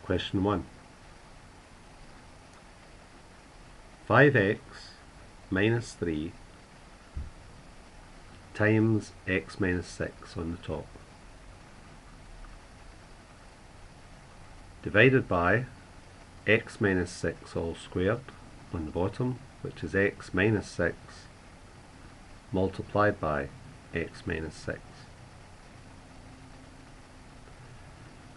Question 1. 5x minus 3 times x minus 6 on the top, divided by x minus 6 all squared on the bottom, which is x minus 6 multiplied by x minus 6.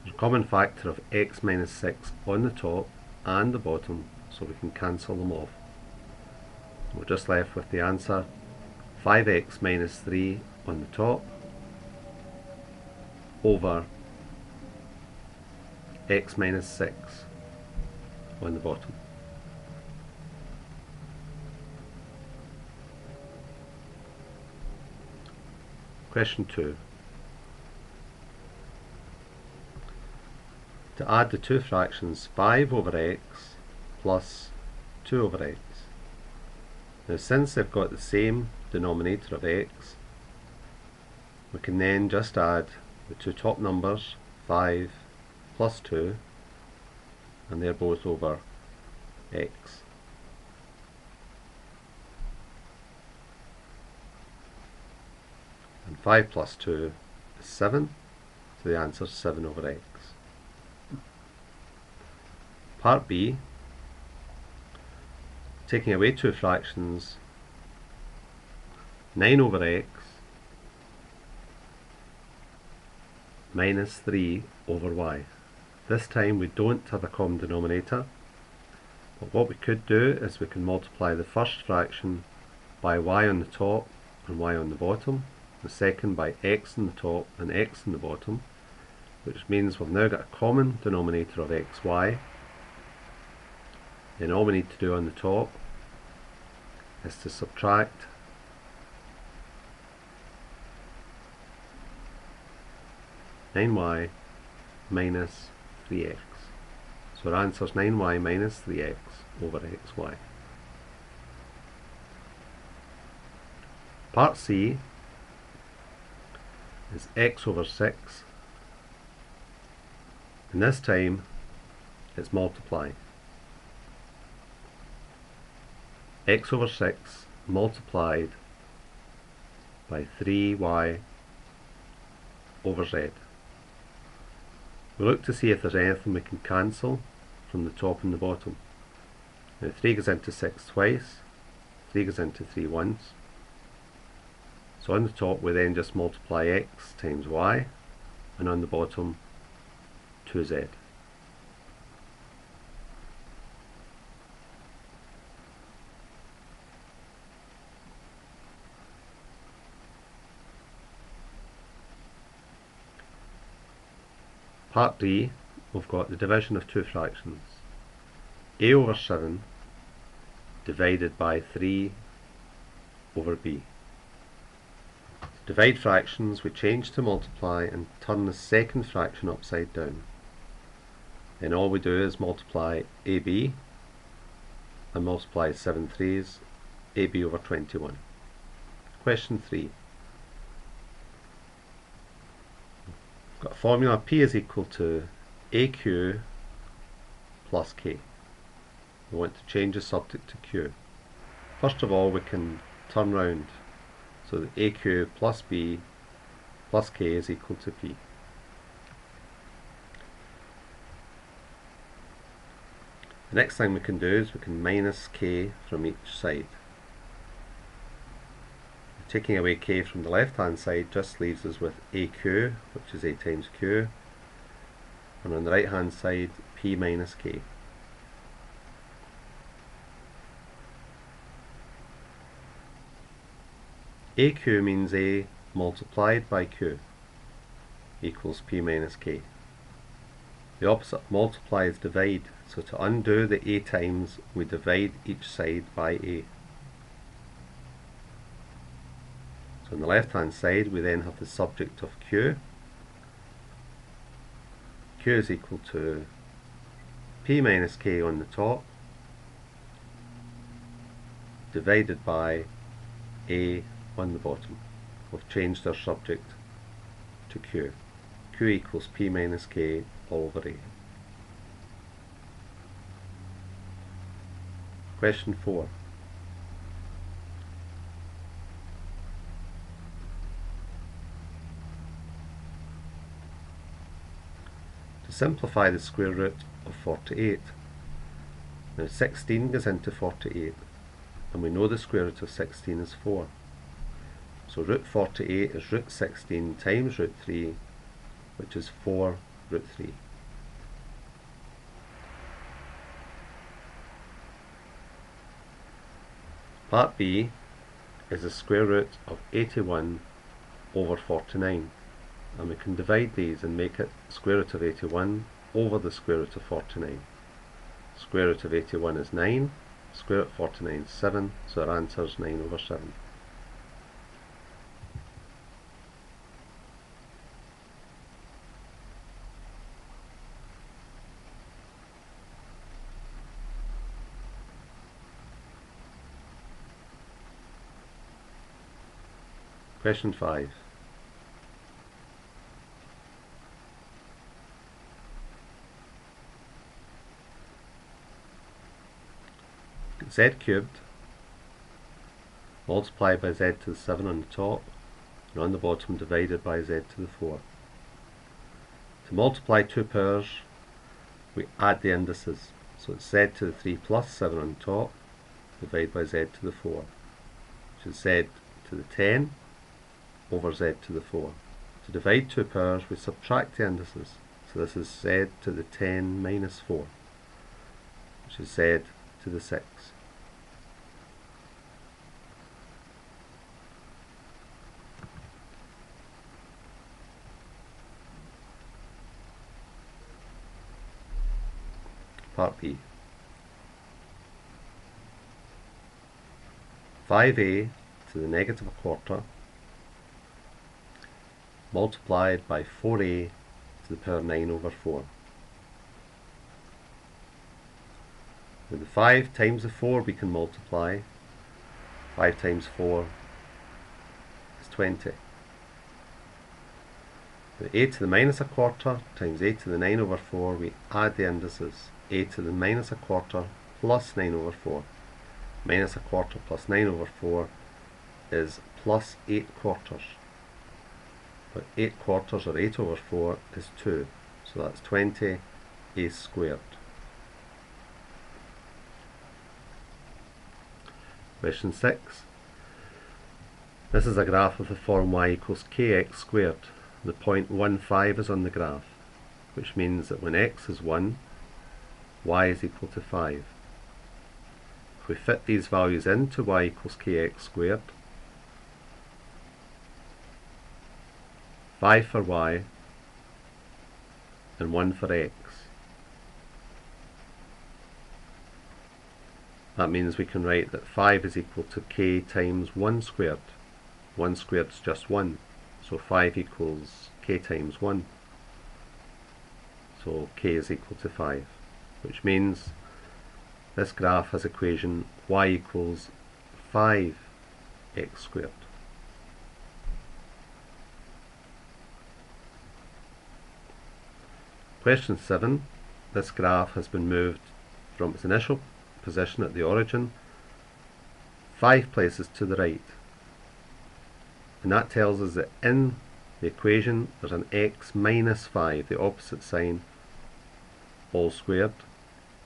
There's a common factor of x minus 6 on the top and the bottom, so we can cancel them off. We're just left with the answer 5x minus 3 on the top over x minus 6 on the bottom. Question 2. To add the two fractions 5 over x plus 2 over x. Now, since they've got the same denominator of x, we can then just add the two top numbers, 5 plus 2, and they're both over x. And 5 plus 2 is 7, so the answer is 7 over x. Part B, taking away two fractions, 9 over x minus 3 over y. This time we don't have a common denominator, but what we could do is we can multiply the first fraction by y on the top and y on the bottom, the second by x on the top and x on the bottom, which means we've now got a common denominator of xy. Then all we need to do on the top is to subtract (9y) minus 3x. So our answer is 9y minus 3x over xy. Part C is x over 6, and this time it's multiplying. X over 6 multiplied by 3y over z. We look to see if there's anything we can cancel from the top and the bottom. Now 3 goes into 6 twice, 3 goes into 3 once. So on the top we then just multiply x times y, and on the bottom 2z. Part D, we've got the division of two fractions. A over 7 divided by 3 over b. To divide fractions, we change to multiply and turn the second fraction upside down. Then all we do is multiply AB and multiply 7 threes, AB over 21. Question 3. Got a formula, P is equal to AQ plus K. We want to change the subject to Q. First of all, we can turn round so that AQ plus B plus K is equal to P. The next thing we can do is we can minus K from each side. Taking away k from the left hand side just leaves us with AQ, which is A times Q, and on the right hand side P minus K. AQ means A multiplied by Q equals P minus K. The opposite of multiply is divide, so to undo the A times we divide each side by A. So on the left hand side we then have the subject of Q. Q is equal to P minus K on the top divided by A on the bottom. We've changed our subject to Q. Q equals P minus K all over A. Question 4. To simplify the square root of 48. Now 16 goes into 48, and we know the square root of 16 is 4. So root 48 is root 16 times root 3, which is 4 root 3. Part B is the square root of 81 over 49, and we can divide these and make it square root of 81 over the square root of 49. Square root of 81 is 9, square root of 49 is 7, so our answer is 9 over 7. Question 5. Z cubed multiplied by z to the 7 on the top, and on the bottom divided by z to the 4. To multiply two powers, we add the indices, so it's z to the 3 plus 7 on the top, divided by z to the 4, which is z to the 10 over z to the 4. To divide two powers, we subtract the indices, so this is z to the 10 minus 4, which is z to the 6. Part B. 5a to the negative a quarter multiplied by 4a to the power 9 over 4. With the 5 times the 4 we can multiply. 5 times 4 is 20. With a to the minus a quarter times a to the 9 over 4, we add the indices. A to the minus a quarter plus 9 over 4. Minus a quarter plus 9 over 4 is plus 8 quarters. But 8 quarters, or 8 over 4, is 2. So that's 20 a squared. Question 6. This is a graph of the form y equals kx squared. The point 15 is on the graph, which means that when x is 1, y is equal to 5. If we fit these values into y equals kx squared, 5 for y and 1 for x. That means we can write that 5 is equal to k times 1 squared. 1 squared is just 1, so 5 equals k times 1. So k is equal to 5, which means this graph has equation y equals 5x squared. Question 7. This graph has been moved from its initial position at the origin 5 places to the right, and that tells us that in the equation there's an x minus 5, the opposite sign, all squared.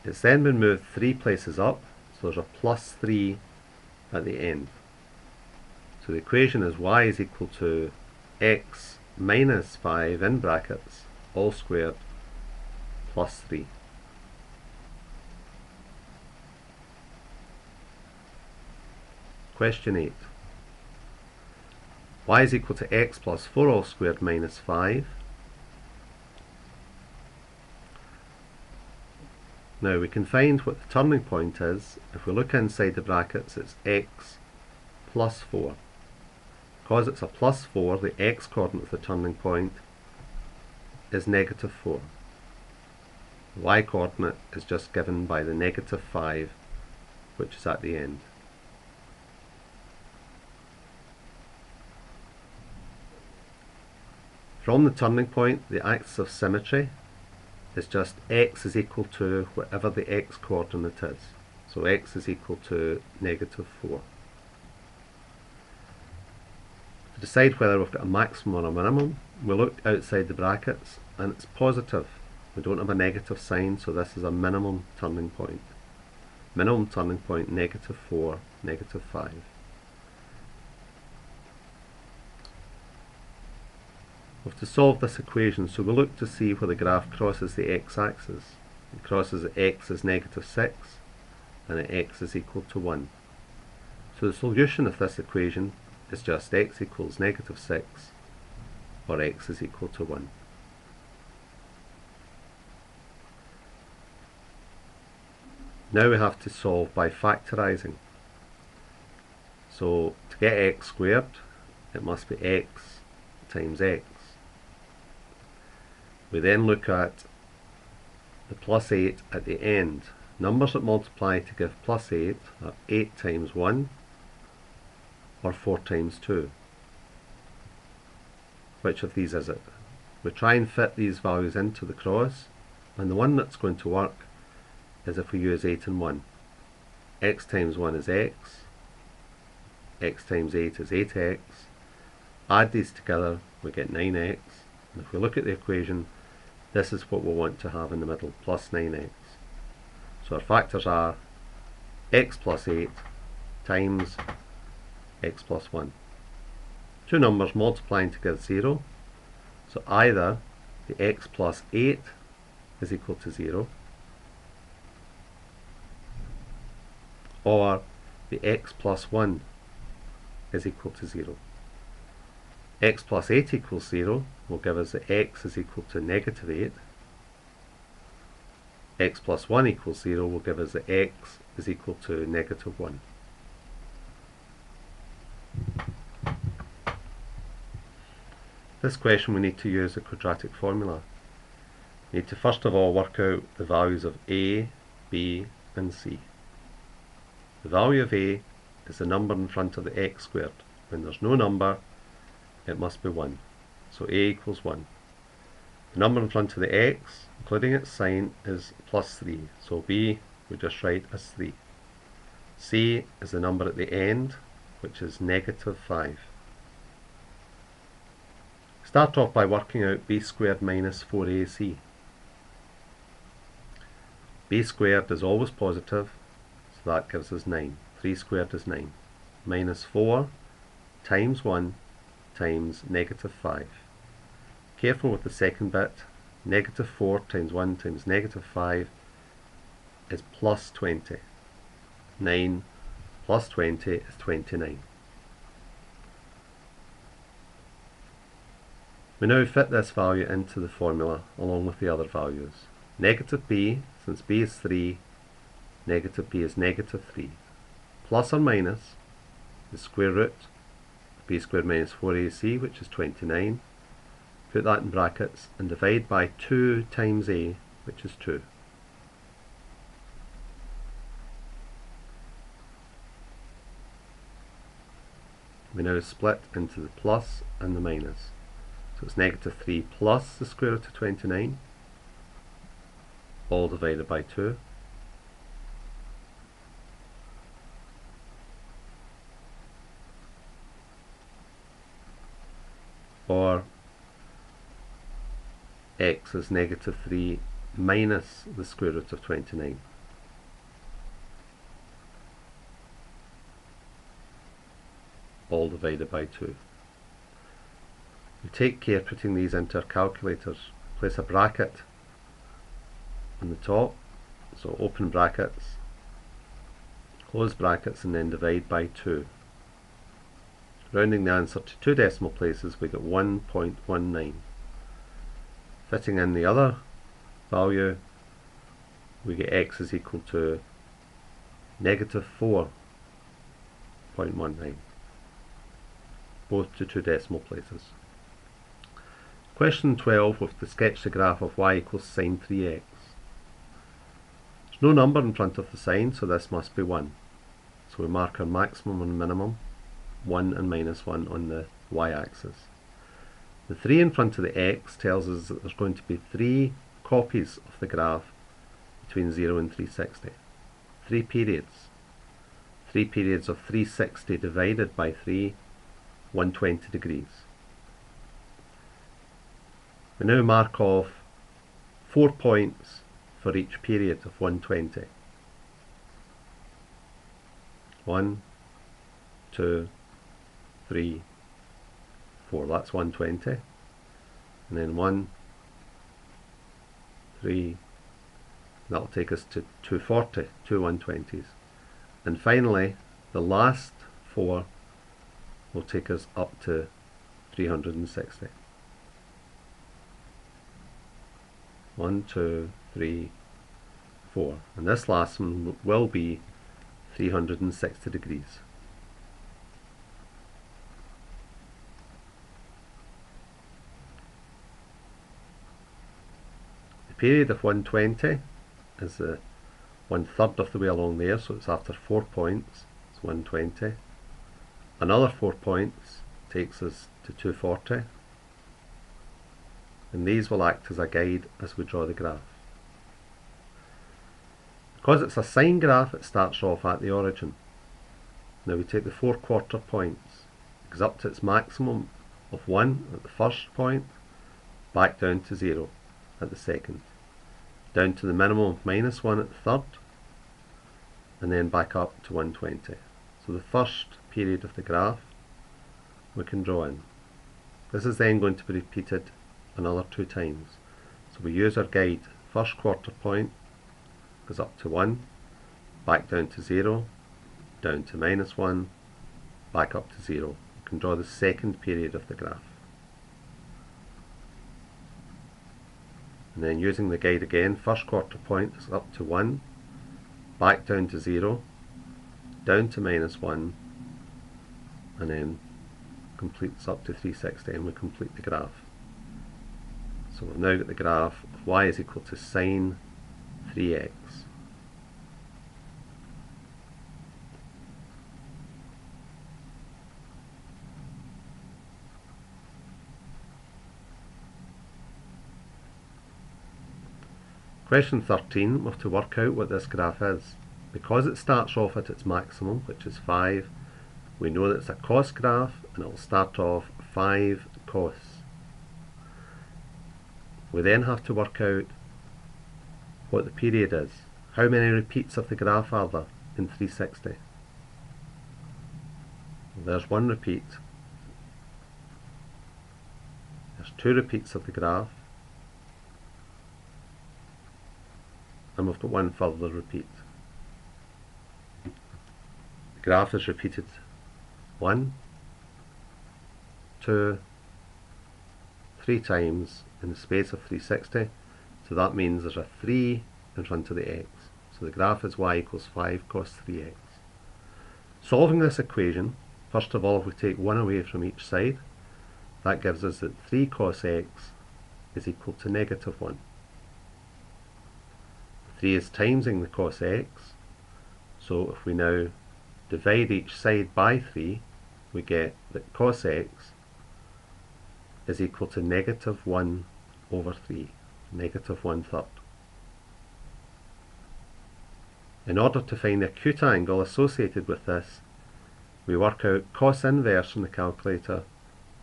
It's then been moved 3 places up, so there's a plus 3 at the end. So the equation is y is equal to x minus 5 in brackets, all squared, plus 3. Question 8. Y is equal to x plus 4 all squared minus 5. Now we can find what the turning point is. If we look inside the brackets, it's x plus 4. Because it's a plus 4, the x coordinate of the turning point is negative 4. The y coordinate is just given by the negative 5, which is at the end. From the turning point, the axis of symmetry is just x is equal to whatever the x coordinate is. So x is equal to -4. To decide whether we've got a maximum or a minimum, we look outside the brackets and it's positive. We don't have a negative sign, so this is a minimum turning point. Minimum turning point, -4, -5. We have to solve this equation, so we look to see where the graph crosses the x-axis. It crosses at x is -6 and at x is equal to 1. So the solution of this equation is just x equals -6 or x is equal to 1. Now we have to solve by factorising. So to get x squared, it must be x times x. We then look at the +8 at the end. Numbers that multiply to give +8 are 8 times 1 or 4 times 2. Which of these is it? We try and fit these values into the cross, and the one that's going to work is if we use 8 and 1. X times 1 is x, x times 8 is 8x. Add these together, we get 9x, and if we look at the equation, this is what we want to have in the middle, plus 9x. So our factors are x plus 8 times x plus 1. Two numbers multiplying to give 0, so either the x plus 8 is equal to 0, or the x plus 1 is equal to 0. X plus 8 equals 0 will give us that x is equal to -8. X plus 1 equals 0 will give us that x is equal to -1. This question we need to use a quadratic formula. We need to first of all work out the values of a, b and c. The value of a is the number in front of the x squared. When there's no number, it must be 1. So a equals 1. The number in front of the x, including its sign, is +3. So b we just write as 3. C is the number at the end, which is -5. Start off by working out b squared minus 4ac. B squared is always positive, so that gives us 9. 3 squared is 9. Minus 4 times 1 times -5. Careful with the second bit. -4 times 1 times -5 is plus 20. 9 plus 20 is 29. We now fit this value into the formula along with the other values. Negative b, since b is 3, negative b is -3. Plus or minus the square root of b squared minus 4ac, which is 29. Put that in brackets and divide by 2 times a, which is 2. We now split into the plus and the minus. So it's -3 plus the square root of 29, all divided by 2. Or x is -3 minus the square root of 29. All divided by 2. We take care putting these into our calculators. Place a bracket on the top, so open brackets, close brackets, and then divide by 2. Rounding the answer to 2 decimal places, we get 1.19. Fitting in the other value, we get x is equal to -4.19, both to 2 decimal places. Question 12, we have to sketch the graph of y equals sine 3x. There's no number in front of the sign, so this must be 1. So we mark our maximum and minimum, 1 and -1 on the y-axis. The 3 in front of the x tells us that there's going to be 3 copies of the graph between 0 and 360. 3 periods. 3 periods of 360 divided by 3, 120 degrees. We now mark off 4 points for each period of 120. 1, 2, 3, 4. That's 120. And then 1, 3, that'll take us to 240, 2 120s. And finally, the last 4 will take us up to 360. 1, 2, 3, 4. And this last one will be 360 degrees. The period of 120 is 1/3 of the way along there, so it's after 4 points. It's 120. Another 4 points takes us to 240, and these will act as a guide as we draw the graph. Because it's a sine graph, it starts off at the origin. Now we take the 4 quarter points. It goes up to its maximum of 1 at the first point, back down to 0 at the second, down to the minimum of -1 at the third, and then back up to 120. So the first period of the graph we can draw in. This is then going to be repeated another 2 times. So we use our guide. First quarter point goes up to 1, back down to 0, down to -1, back up to 0. We can draw the second period of the graph. And then using the guide again, first quarter point is up to 1, back down to 0, down to -1, and then completes up to 360, and we complete the graph. So we've now got the graph of y is equal to sine 3x. Question 13, we have to work out what this graph is. Because it starts off at its maximum, which is 5, we know that it's a cos graph, and it will start off 5 cos. We then have to work out what the period is. How many repeats of the graph are there in 360? Well, there's 1 repeat. There's 2 repeats of the graph. And we've got 1 further repeat. The graph is repeated 1, 2, 3 times in the space of 360, so that means there's a 3 in front of the x. So the graph is y equals 5 cos 3x. Solving this equation, first of all, if we take 1 away from each side, that gives us that 3 cos x is equal to -1. 3 is timesing the cos x, so if we now divide each side by 3, we get that cos x is equal to -1 over 3, -1/3. In order to find the acute angle associated with this, we work out cos inverse from the calculator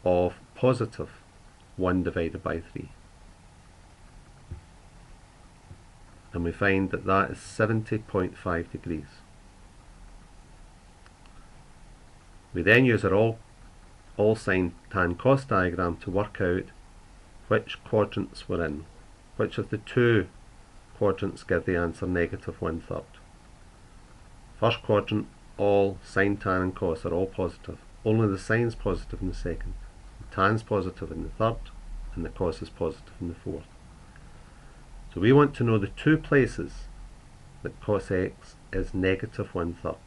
of +1 divided by 3. And we find that that is 70.5 degrees. We then use our all sine tan cos diagram to work out which quadrants we're in. Which of the 2 quadrants give the answer -1/3. First quadrant, all sine, tan and cos are all positive. Only the sine's positive in the second. The tan's positive in the third, and the cos is positive in the fourth. So we want to know the 2 places that cos x is -1/3.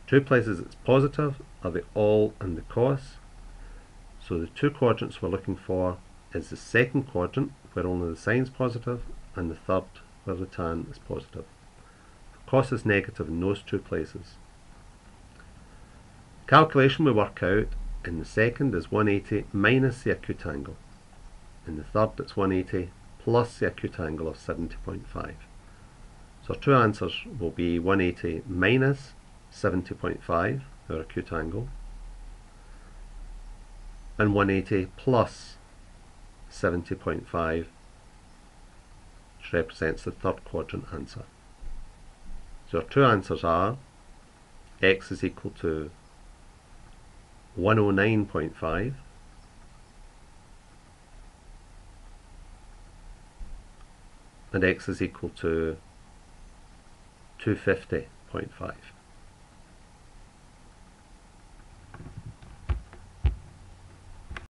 2 places it's positive are the all and the cos. So the 2 quadrants we're looking for is the second quadrant, where only the sine's positive, and the third, where the tan is positive. Cos is negative in those 2 places. Calculation we work out in the second is 180 minus the acute angle. In the third it's 180 plus the acute angle of 70.5. So our two answers will be 180 minus 70.5, our acute angle, and 180 plus 70.5, which represents the third quadrant answer. So our two answers are x is equal to 109.5 and x is equal to 250.5.